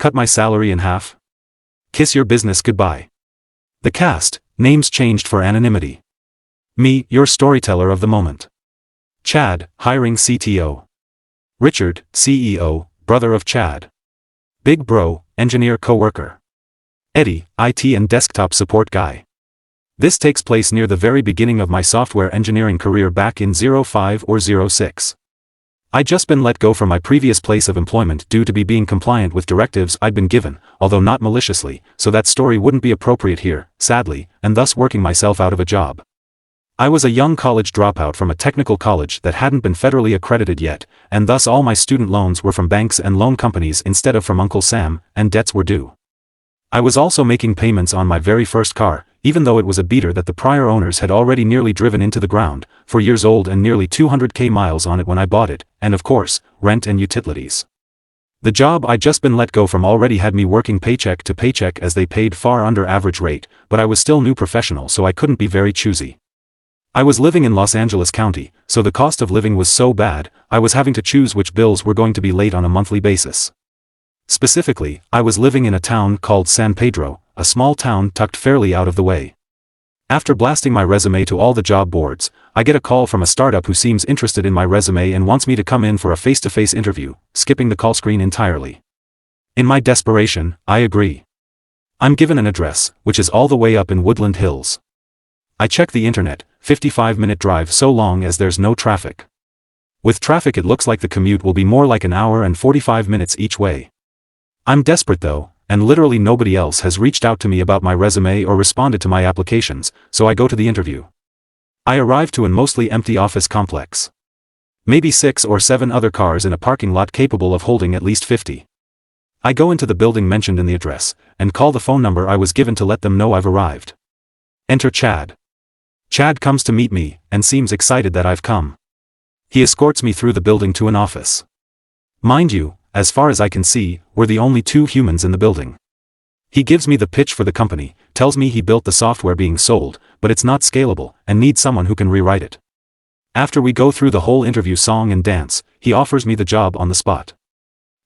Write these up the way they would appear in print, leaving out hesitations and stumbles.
cut my salary in half. Kiss your business goodbye. The cast, names changed for anonymity. Me, your storyteller of the moment. Chad, hiring CTO. Richard, CEO, brother of Chad. Big Bro, engineer co-worker. Eddie, IT and desktop support guy. This takes place near the very beginning of my software engineering career back in 05 or 06. I'd just been let go from my previous place of employment due to being compliant with directives I'd been given, although not maliciously, so that story wouldn't be appropriate here, sadly, and thus working myself out of a job. I was a young college dropout from a technical college that hadn't been federally accredited yet, and thus all my student loans were from banks and loan companies instead of from Uncle Sam, and debts were due. I was also making payments on my very first car, even though it was a beater that the prior owners had already nearly driven into the ground, 4 years old and nearly 200k miles on it when I bought it, and of course, rent and utilities. The job I'd just been let go from already had me working paycheck to paycheck as they paid far under average rate, but I was still new professional so I couldn't be very choosy. I was living in Los Angeles County, so the cost of living was so bad, I was having to choose which bills were going to be late on a monthly basis. Specifically, I was living in a town called San Pedro, a small town tucked fairly out of the way. After blasting my resume to all the job boards, I get a call from a startup who seems interested in my resume and wants me to come in for a face-to-face interview, skipping the call screen entirely. In my desperation, I agree. I'm given an address, which is all the way up in Woodland Hills. I check the internet, 55-minute drive so long as there's no traffic. With traffic it looks like the commute will be more like an hour and 45 minutes each way. I'm desperate though, and literally nobody else has reached out to me about my resume or responded to my applications, so I go to the interview. I arrive to a mostly empty office complex. Maybe 6 or 7 other cars in a parking lot capable of holding at least 50. I go into the building mentioned in the address, and call the phone number I was given to let them know I've arrived. Enter Chad. Chad comes to meet me, and seems excited that I've come. He escorts me through the building to an office. Mind you, as far as I can see, we're the only 2 humans in the building. He gives me the pitch for the company, tells me he built the software being sold, but it's not scalable, and needs someone who can rewrite it. After we go through the whole interview song and dance, he offers me the job on the spot.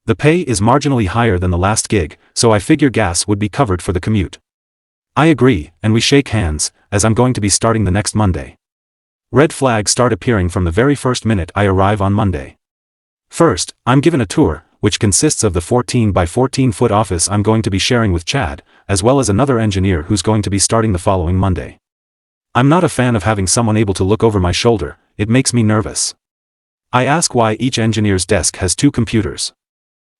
The pay is marginally higher than the last gig, so I figure gas would be covered for the commute. I agree, and we shake hands, as I'm going to be starting the next Monday. Red flags start appearing from the very first minute I arrive on Monday. First, I'm given a tour, which consists of the 14 by 14 foot office I'm going to be sharing with Chad, as well as another engineer who's going to be starting the following Monday. I'm not a fan of having someone able to look over my shoulder, it makes me nervous. I ask why each engineer's desk has 2 computers.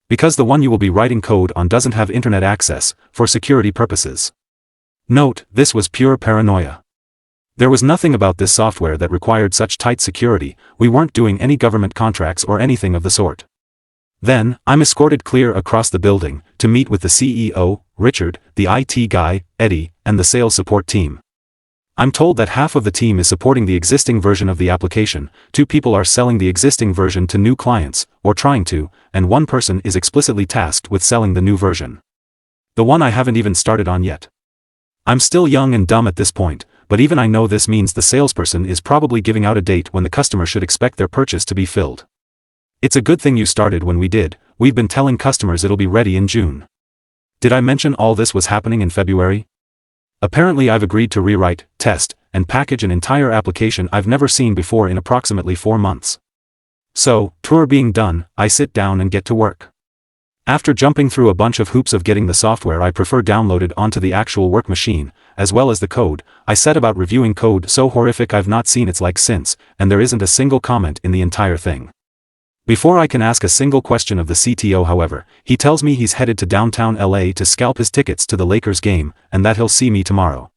Because the one you will be writing code on doesn't have internet access, for security purposes. Note, this was pure paranoia. There was nothing about this software that required such tight security, we weren't doing any government contracts or anything of the sort. Then, I'm escorted clear across the building, to meet with the CEO, Richard, the IT guy, Eddie, and the sales support team. I'm told that half of the team is supporting the existing version of the application, 2 people are selling the existing version to new clients, or trying to, and 1 person is explicitly tasked with selling the new version. The one I haven't even started on yet. I'm still young and dumb at this point, but even I know this means the salesperson is probably giving out a date when the customer should expect their purchase to be filled. It's a good thing you started when we did, we've been telling customers it'll be ready in June. Did I mention all this was happening in February? Apparently I've agreed to rewrite, test, and package an entire application I've never seen before in approximately 4 months. So, tour being done, I sit down and get to work. After jumping through a bunch of hoops of getting the software I prefer downloaded onto the actual work machine, as well as the code, I set about reviewing code so horrific I've not seen its like since, and there isn't a single comment in the entire thing. Before I can ask a single question of the CTO however, he tells me he's headed to downtown LA to scalp his tickets to the Lakers game, and that he'll see me tomorrow.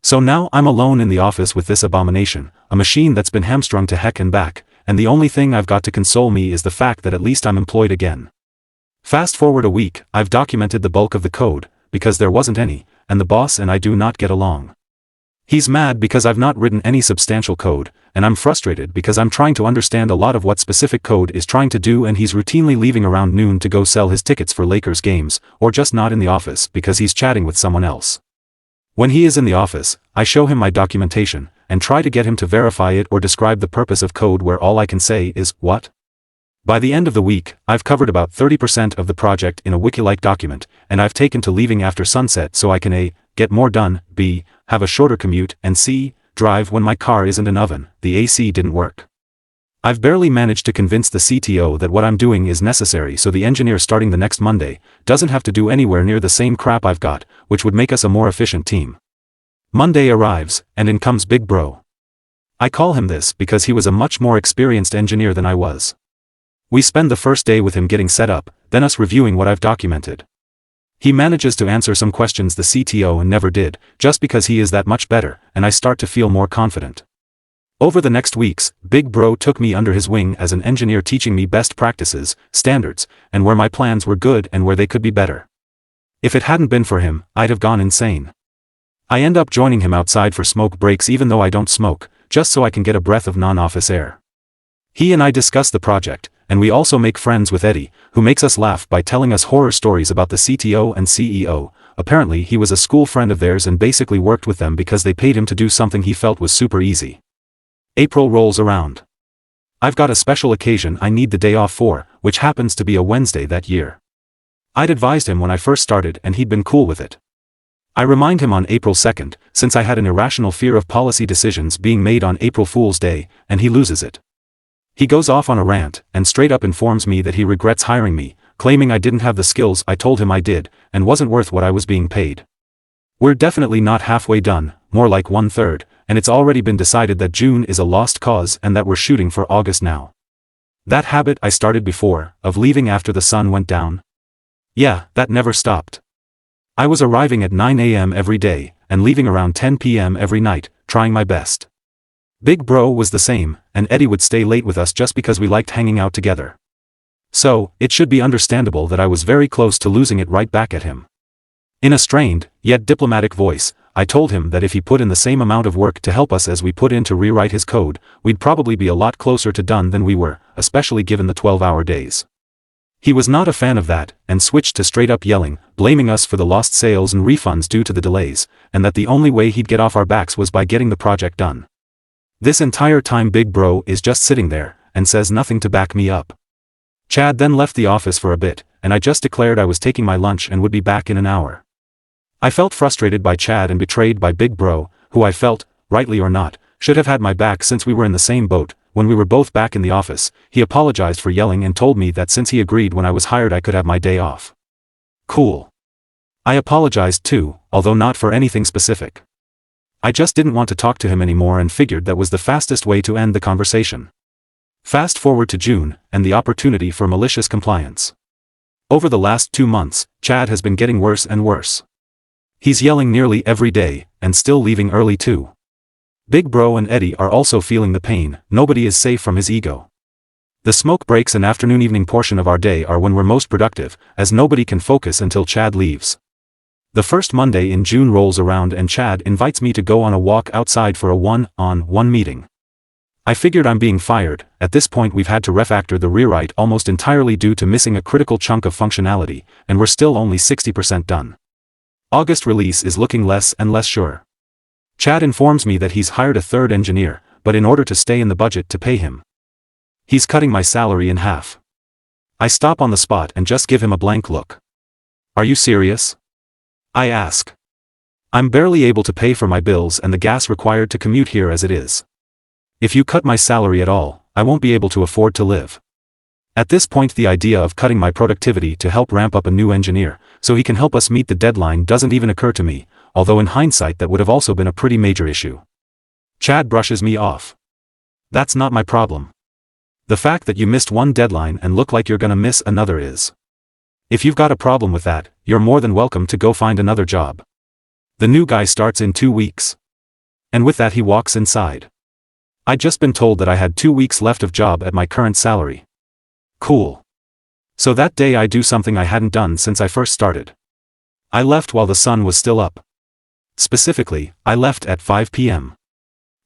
So now I'm alone in the office with this abomination, a machine that's been hamstrung to heck and back, and the only thing I've got to console me is the fact that at least I'm employed again. Fast forward a week, I've documented the bulk of the code, because there wasn't any, and the boss and I do not get along. He's mad because I've not written any substantial code, and I'm frustrated because I'm trying to understand a lot of what specific code is trying to do and he's routinely leaving around noon to go sell his tickets for Lakers games, or just not in the office because he's chatting with someone else. When he is in the office, I show him my documentation, and try to get him to verify it or describe the purpose of code where all I can say is, what? By the end of the week, I've covered about 30% of the project in a wiki-like document, and I've taken to leaving after sunset so I can A. Get more done, B. Have a shorter commute, and C. Drive when my car isn't an oven. The AC didn't work. I've barely managed to convince the CTO that what I'm doing is necessary so the engineer starting the next Monday doesn't have to do anywhere near the same crap I've got, which would make us a more efficient team. Monday arrives, and in comes Big Bro. I call him this because he was a much more experienced engineer than I was. We spend the first day with him getting set up, then us reviewing what I've documented. He manages to answer some questions the CTO never did, just because he is that much better, and I start to feel more confident. Over the next weeks, Big Bro took me under his wing as an engineer, teaching me best practices, standards, and where my plans were good and where they could be better. If it hadn't been for him, I'd have gone insane. I end up joining him outside for smoke breaks even though I don't smoke, just so I can get a breath of non-office air. He and I discuss the project, and we also make friends with Eddie, who makes us laugh by telling us horror stories about the CTO and CEO. Apparently he was a school friend of theirs and basically worked with them because they paid him to do something he felt was super easy. April rolls around. I've got a special occasion I need the day off for, which happens to be a Wednesday that year. I'd advised him when I first started and he'd been cool with it. I remind him on April 2nd, since I had an irrational fear of policy decisions being made on April Fool's Day, and he loses it. He goes off on a rant, and straight up informs me that he regrets hiring me, claiming I didn't have the skills I told him I did, and wasn't worth what I was being paid. We're definitely not halfway done, more like 1/3, and it's already been decided that June is a lost cause and that we're shooting for August now. That habit I started before, of leaving after the sun went down. Yeah, that never stopped. I was arriving at 9 a.m. every day, and leaving around 10 p.m. every night, trying my best. Big Bro was the same, and Eddie would stay late with us just because we liked hanging out together. So, it should be understandable that I was very close to losing it right back at him. In a strained, yet diplomatic voice, I told him that if he put in the same amount of work to help us as we put in to rewrite his code, we'd probably be a lot closer to done than we were, especially given the 12-hour days. He was not a fan of that, and switched to straight-up yelling, blaming us for the lost sales and refunds due to the delays, and that the only way he'd get off our backs was by getting the project done. This entire time Big Bro is just sitting there, and says nothing to back me up. Chad then left the office for a bit, and I just declared I was taking my lunch and would be back in an hour. I felt frustrated by Chad and betrayed by Big Bro, who I felt, rightly or not, should have had my back since we were in the same boat. When we were both back in the office, he apologized for yelling and told me that since he agreed when I was hired I could have my day off. Cool. I apologized too, although not for anything specific. I just didn't want to talk to him anymore and figured that was the fastest way to end the conversation. Fast forward to June, and the opportunity for malicious compliance. Over the last 2 months, Chad has been getting worse and worse. He's yelling nearly every day, and still leaving early too. Big Bro and Eddie are also feeling the pain. Nobody is safe from his ego. The smoke breaks and afternoon-evening portion of our day are when we're most productive, as nobody can focus until Chad leaves. The first Monday in June rolls around and Chad invites me to go on a walk outside for a one-on-one meeting. I figured I'm being fired. At this point we've had to refactor the rewrite almost entirely due to missing a critical chunk of functionality, and we're still only 60% done. August release is looking less and less sure. Chad informs me that he's hired a third engineer, but in order to stay in the budget to pay him, he's cutting my salary in half. I stop on the spot and just give him a blank look. Are you serious? I ask. I'm barely able to pay for my bills and the gas required to commute here as it is. If you cut my salary at all, I won't be able to afford to live. At this point the idea of cutting my productivity to help ramp up a new engineer, so he can help us meet the deadline doesn't even occur to me, although in hindsight that would have also been a pretty major issue. Chad brushes me off. That's not my problem. The fact that you missed one deadline and look like you're gonna miss another is. If you've got a problem with that, you're more than welcome to go find another job. The new guy starts in 2 weeks. And with that he walks inside. I'd just been told that I had 2 weeks left of job at my current salary. Cool. So that day I do something I hadn't done since I first started. I left while the sun was still up. Specifically, I left at 5 p.m.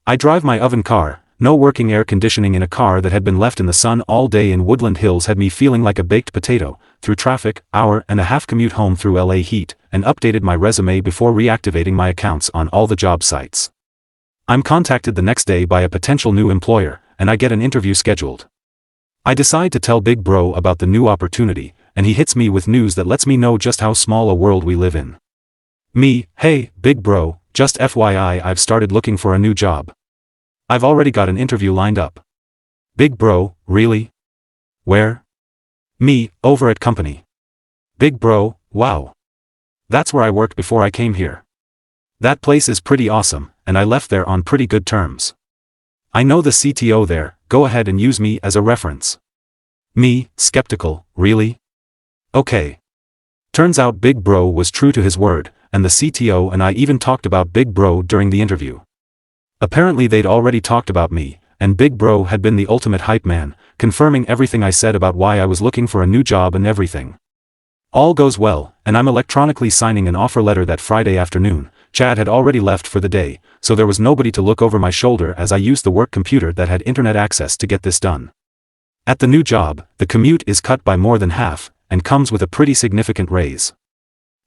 I drive my oven car. No working air conditioning in a car that had been left in the sun all day in Woodland Hills had me feeling like a baked potato. Through traffic, hour-and-a-half commute home through LA heat, and updated my resume before reactivating my accounts on all the job sites. I'm contacted the next day by a potential new employer, and I get an interview scheduled. I decide to tell Big Bro about the new opportunity, and he hits me with news that lets me know just how small a world we live in. Me, hey, Big Bro, just FYI, I've started looking for a new job. I've already got an interview lined up. Big Bro, really? Where? Me, over at company. Big Bro, wow. That's where I worked before I came here. That place is pretty awesome, and I left there on pretty good terms. I know the CTO there, go ahead and use me as a reference. Me, skeptical, really? Okay. Turns out Big Bro was true to his word, and the CTO and I even talked about Big Bro during the interview. Apparently they'd already talked about me, and Big Bro had been the ultimate hype man, confirming everything I said about why I was looking for a new job and everything. All goes well, and I'm electronically signing an offer letter that Friday afternoon. Chad had already left for the day, so there was nobody to look over my shoulder as I used the work computer that had internet access to get this done. At the new job, the commute is cut by more than half, and comes with a pretty significant raise.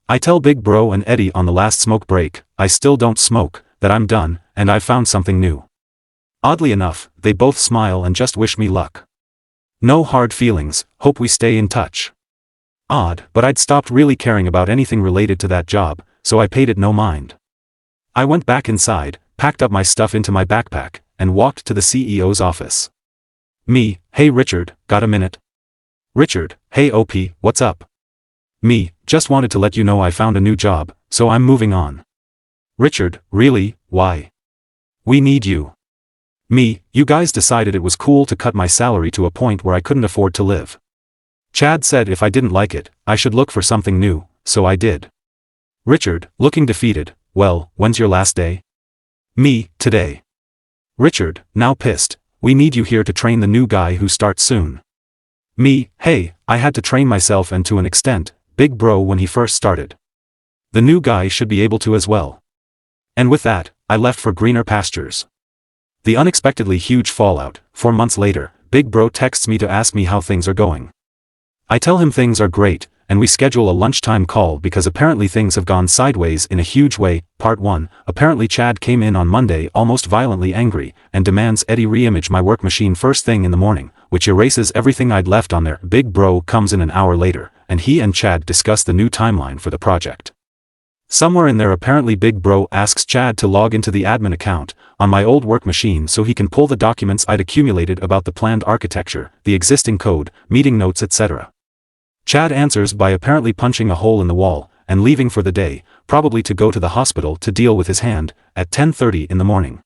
I tell Big Bro and Eddie on the last smoke break, I still don't smoke, that I'm done, and I've found something new. Oddly enough, they both smile and just wish me luck. No hard feelings, hope we stay in touch. Odd, but I'd stopped really caring about anything related to that job, so I paid it no mind. I went back inside, packed up my stuff into my backpack, and walked to the CEO's office. Me, hey Richard, got a minute? Richard, hey OP, what's up? Me, just wanted to let you know I found a new job, so I'm moving on. Richard, really, why? We need you. Me, you guys decided it was cool to cut my salary to a point where I couldn't afford to live. Chad said if I didn't like it, I should look for something new, so I did. Richard, looking defeated, well, when's your last day? Me, today. Richard, now pissed, we need you here to train the new guy who starts soon. Me, hey, I had to train myself and to an extent, Big Bro when he first started. The new guy should be able to as well. And with that, I left for greener pastures. The unexpectedly huge fallout, 4 months later, Big Bro texts me to ask me how things are going. I tell him things are great, and we schedule a lunchtime call because apparently things have gone sideways in a huge way. Part 1, apparently Chad came in on Monday almost violently angry, and demands Eddie reimage my work machine first thing in the morning, which erases everything I'd left on there. Big Bro comes in an hour later, and he and Chad discuss the new timeline for the project. Somewhere in there apparently Big Bro asks Chad to log into the admin account on my old work machine so he can pull the documents I'd accumulated about the planned architecture, the existing code, meeting notes etc. Chad answers by apparently punching a hole in the wall, and leaving for the day, probably to go to the hospital to deal with his hand, at 10:30 in the morning.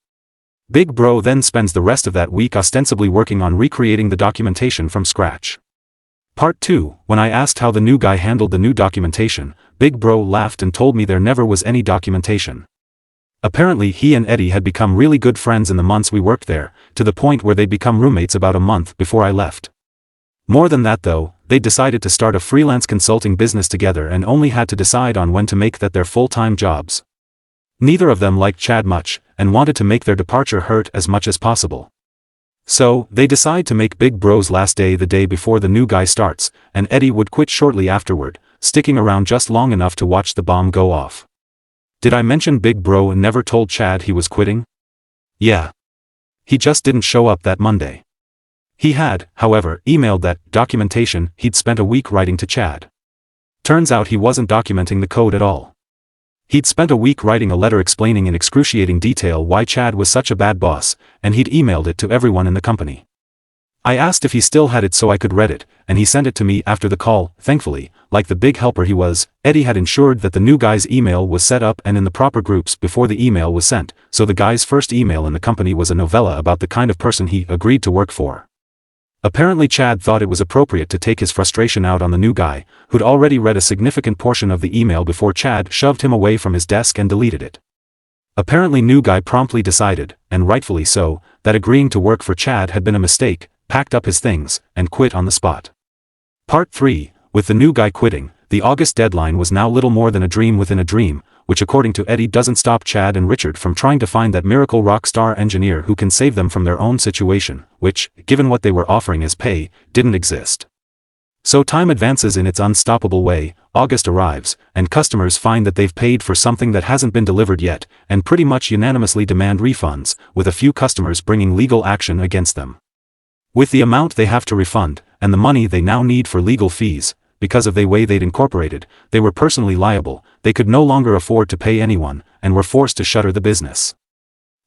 Big Bro then spends the rest of that week ostensibly working on recreating the documentation from scratch. Part 2, when I asked how the new guy handled the new documentation, Big Bro laughed and told me there never was any documentation. Apparently he and Eddie had become really good friends in the months we worked there, to the point where they'd become roommates about a month before I left. More than that though, they decided to start a freelance consulting business together and only had to decide on when to make that their full-time jobs. Neither of them liked Chad much, and wanted to make their departure hurt as much as possible. So, they decide to make Big Bro's last day the day before the new guy starts, and Eddie would quit shortly afterward, sticking around just long enough to watch the bomb go off. Did I mention Big Bro never told Chad he was quitting? Yeah. He just didn't show up that Monday. He had, however, emailed that documentation he'd spent a week writing to Chad. Turns out he wasn't documenting the code at all. He'd spent a week writing a letter explaining in excruciating detail why Chad was such a bad boss, and he'd emailed it to everyone in the company. I asked if he still had it so I could read it, and he sent it to me after the call. Thankfully, like the big helper he was, Eddie had ensured that the new guy's email was set up and in the proper groups before the email was sent, so the guy's first email in the company was a novella about the kind of person he agreed to work for. Apparently Chad thought it was appropriate to take his frustration out on the new guy, who'd already read a significant portion of the email before Chad shoved him away from his desk and deleted it. Apparently new guy promptly decided, and rightfully so, that agreeing to work for Chad had been a mistake, packed up his things, and quit on the spot. Part 3, with the new guy quitting, the August deadline was now little more than a dream within a dream, which according to Eddie doesn't stop Chad and Richard from trying to find that miracle rock star engineer who can save them from their own situation, which, given what they were offering as pay, didn't exist. So time advances in its unstoppable way, August arrives, and customers find that they've paid for something that hasn't been delivered yet, and pretty much unanimously demand refunds, with a few customers bringing legal action against them. With the amount they have to refund, and the money they now need for legal fees, because of the way they'd incorporated, they were personally liable, they could no longer afford to pay anyone, and were forced to shutter the business.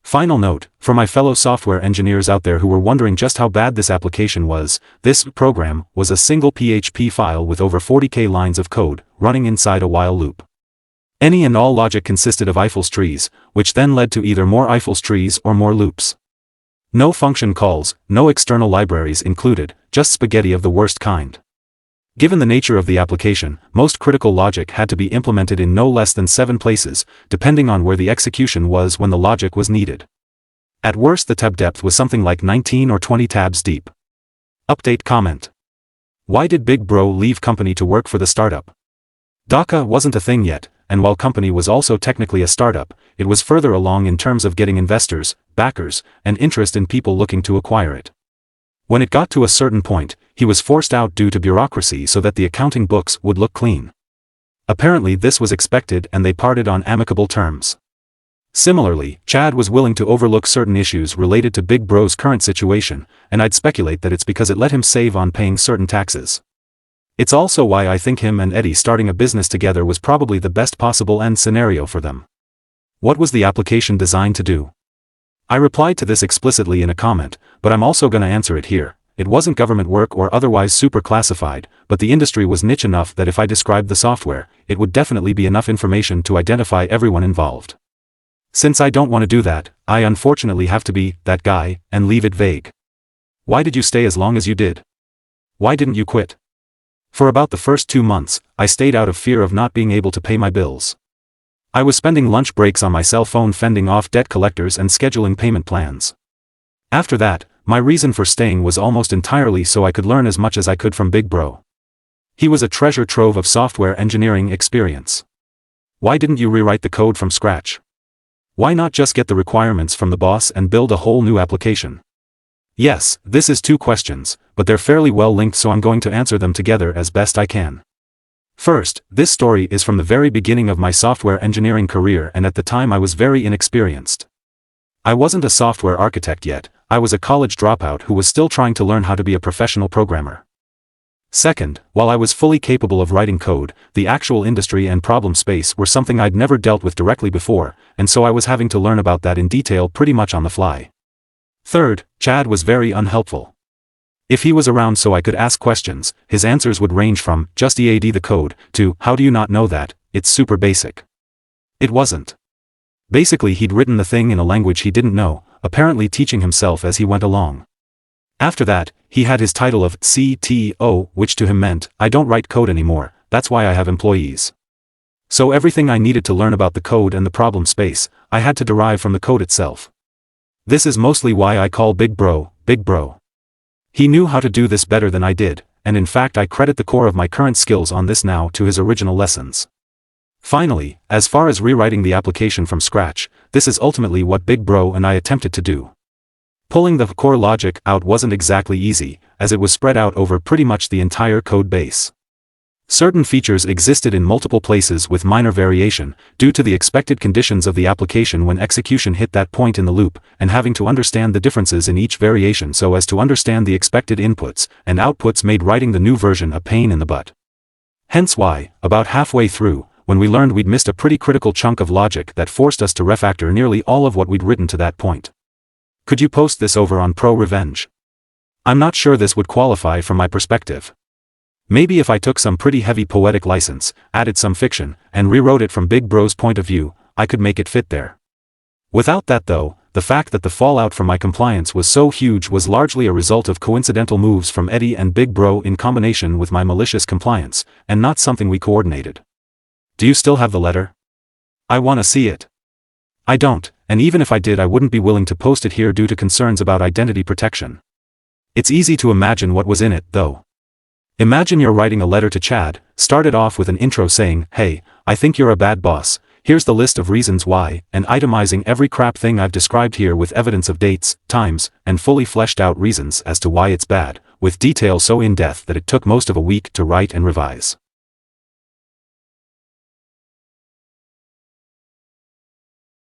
Final note, for my fellow software engineers out there who were wondering just how bad this application was, this program was a single PHP file with over 40k lines of code, running inside a while loop. Any and all logic consisted of Eiffel's trees, which then led to either more Eiffel's trees or more loops. No function calls, no external libraries included, just spaghetti of the worst kind. Given the nature of the application, most critical logic had to be implemented in no less than 7 places, depending on where the execution was when the logic was needed. At worst the tab depth was something like 19 or 20 tabs deep. Update comment. Why did Big Bro leave company to work for the startup? DACA wasn't a thing yet, and while company was also technically a startup, it was further along in terms of getting investors, backers, and interest in people looking to acquire it. When it got to a certain point, he was forced out due to bureaucracy so that the accounting books would look clean. Apparently this was expected and they parted on amicable terms. Similarly, Chad was willing to overlook certain issues related to Big Bro's current situation, and I'd speculate that it's because it let him save on paying certain taxes. It's also why I think him and Eddie starting a business together was probably the best possible end scenario for them. What was the application designed to do? I replied to this explicitly in a comment, but I'm also gonna answer it here. It wasn't government work or otherwise super classified, but the industry was niche enough that if I described the software, it would definitely be enough information to identify everyone involved. Since I don't want to do that, I unfortunately have to be that guy and leave it vague. Why did you stay as long as you did? Why didn't you quit? For about the first 2 months, I stayed out of fear of not being able to pay my bills. I was spending lunch breaks on my cell phone fending off debt collectors and scheduling payment plans. After that, my reason for staying was almost entirely so I could learn as much as I could from Big Bro. He was a treasure trove of software engineering experience. Why didn't you rewrite the code from scratch? Why not just get the requirements from the boss and build a whole new application? Yes, this is 2 questions, but they're fairly well linked, so I'm going to answer them together as best I can. First, this story is from the very beginning of my software engineering career, and at the time I was very inexperienced. I wasn't a software architect yet, I was a college dropout who was still trying to learn how to be a professional programmer. Second, while I was fully capable of writing code, the actual industry and problem space were something I'd never dealt with directly before, and so I was having to learn about that in detail pretty much on the fly. Third, Chad was very unhelpful. If he was around so I could ask questions, his answers would range from, just EAD the code, to, how do you not know that, it's super basic. It wasn't. Basically he'd written the thing in a language he didn't know, apparently teaching himself as he went along. After that, he had his title of CTO, which to him meant, I don't write code anymore, that's why I have employees. So everything I needed to learn about the code and the problem space, I had to derive from the code itself. This is mostly why I call Big Bro, Big Bro. He knew how to do this better than I did, and in fact I credit the core of my current skills on this now to his original lessons. Finally, as far as rewriting the application from scratch, this is ultimately what Big Bro and I attempted to do. Pulling the core logic out wasn't exactly easy, as it was spread out over pretty much the entire code base. Certain features existed in multiple places with minor variation, due to the expected conditions of the application when execution hit that point in the loop, and having to understand the differences in each variation so as to understand the expected inputs and outputs made writing the new version a pain in the butt. Hence why, about halfway through, when we learned we'd missed a pretty critical chunk of logic that forced us to refactor nearly all of what we'd written to that point. Could you post this over on Pro Revenge? I'm not sure this would qualify from my perspective. Maybe if I took some pretty heavy poetic license, added some fiction, and rewrote it from Big Bro's point of view, I could make it fit there. Without that though, the fact that the fallout from my compliance was so huge was largely a result of coincidental moves from Eddie and Big Bro in combination with my malicious compliance, and not something we coordinated. Do you still have the letter? I want to see it. I don't, and even if I did I wouldn't be willing to post it here due to concerns about identity protection. It's easy to imagine what was in it, though. Imagine you're writing a letter to Chad, start it off with an intro saying, hey, I think you're a bad boss, here's the list of reasons why, and itemizing every crap thing I've described here with evidence of dates, times, and fully fleshed out reasons as to why it's bad, with detail so in-depth that it took most of a week to write and revise.